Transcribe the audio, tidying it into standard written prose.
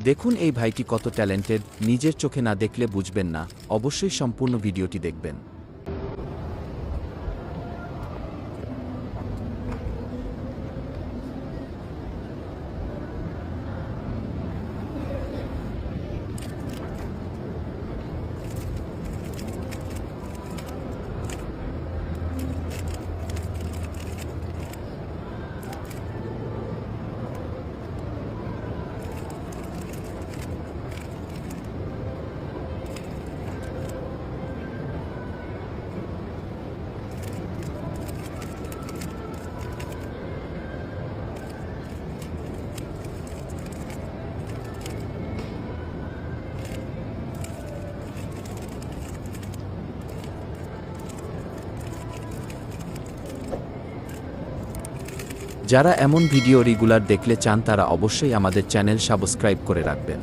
দেখুন এই ভাইটি কত ট্যালেন্টেড, নিজের চোখে না দেখলে বুঝবেন না, অবশ্যই সম্পূর্ণ ভিডিওটি দেখবেন। যারা এমন ভিডিও রেগুলার দেখলে চান তারা অবশ্যই আমাদের চ্যানেল সাবস্ক্রাইব করে রাখবেন।